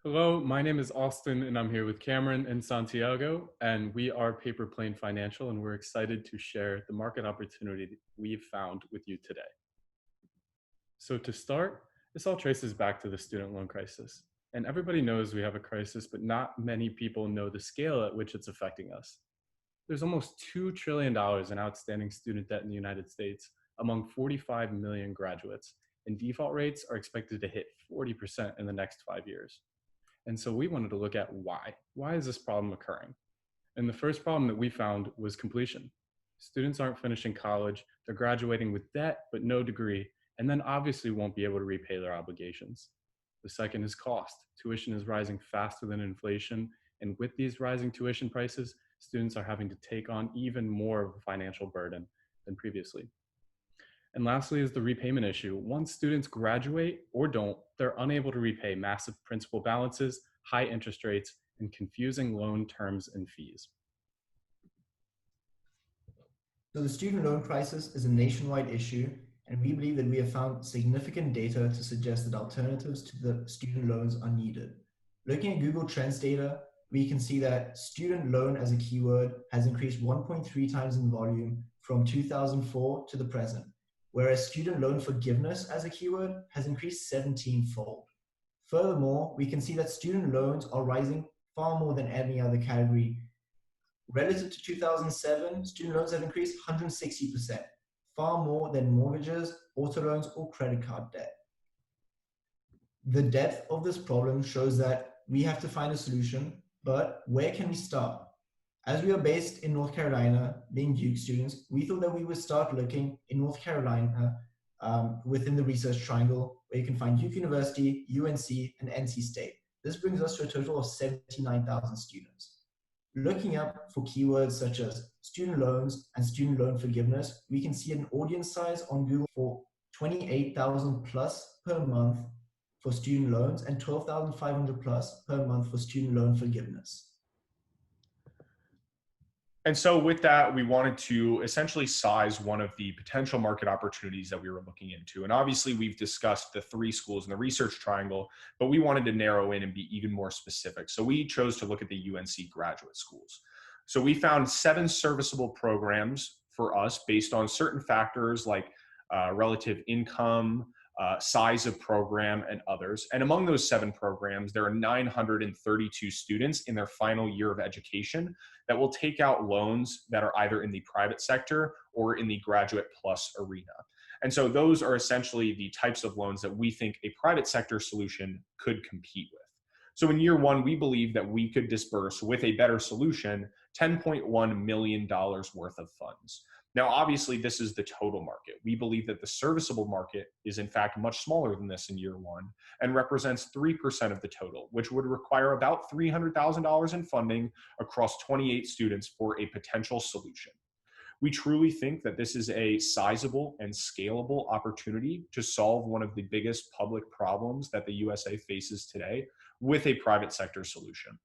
Hello, my name is Austin, and I'm here with Cameron and Santiago, and we are Paper Plane Financial, and we're excited to share the market opportunity we've found with you today. So to start, this all traces back to the student loan crisis. And everybody knows we have a crisis, but not many people know the scale at which it's affecting us. There's almost $2 trillion in outstanding student debt in the United States among 45 million graduates, and default rates are expected to hit 40% in the next 5 years. And so we wanted to look at why. Why is this problem occurring? And the first problem that we found was completion. Students aren't finishing college, they're graduating with debt but no degree, and then obviously won't be able to repay their obligations. The second is cost. Tuition is rising faster than inflation, and with these rising tuition prices, students are having to take on even more of a financial burden than previously. And lastly is the repayment issue. Once students graduate or don't, they're unable to repay massive principal balances, high interest rates, and confusing loan terms and fees. So the student loan crisis is a nationwide issue, and we believe that we have found significant data to suggest that alternatives to the student loans are needed. Looking at Google Trends data, we can see that student loan as a keyword has increased 1.3 times in volume from 2004 to the present, whereas student loan forgiveness as a keyword has increased 17-fold. Furthermore, we can see that student loans are rising far more than any other category. Relative to 2007, student loans have increased 160%, far more than mortgages, auto loans, or credit card debt. The depth of this problem shows that we have to find a solution, but where can we start? As we are based in North Carolina, being Duke students, we thought that we would start looking in North Carolina within the Research Triangle, where you can find Duke University, UNC, and NC State. This brings us to a total of 79,000 students. Looking up for keywords such as student loans and student loan forgiveness, we can see an audience size on Google for 28,000 plus per month for student loans and 12,500 plus per month for student loan forgiveness. And so with that, we wanted to essentially size one of the potential market opportunities that we were looking into. And obviously we've discussed the three schools in the research triangle, but we wanted to narrow in and be even more specific. So we chose to look at the UNC graduate schools. So we found 7 serviceable programs for us based on certain factors like relative income, size of program, and others. And among those 7 programs, there are 932 students in their final year of education that will take out loans that are either in the private sector or in the graduate plus arena. And so those are essentially the types of loans that we think a private sector solution could compete with. So in year 1, we believe that we could disperse with a better solution $10.1 million worth of funds. Now, obviously, this is the total market. We believe that the serviceable market is, in fact, much smaller than this in year 1 and represents 3% of the total, which would require about $300,000 in funding across 28 students for a potential solution. We truly think that this is a sizable and scalable opportunity to solve one of the biggest public problems that the USA faces today with a private sector solution.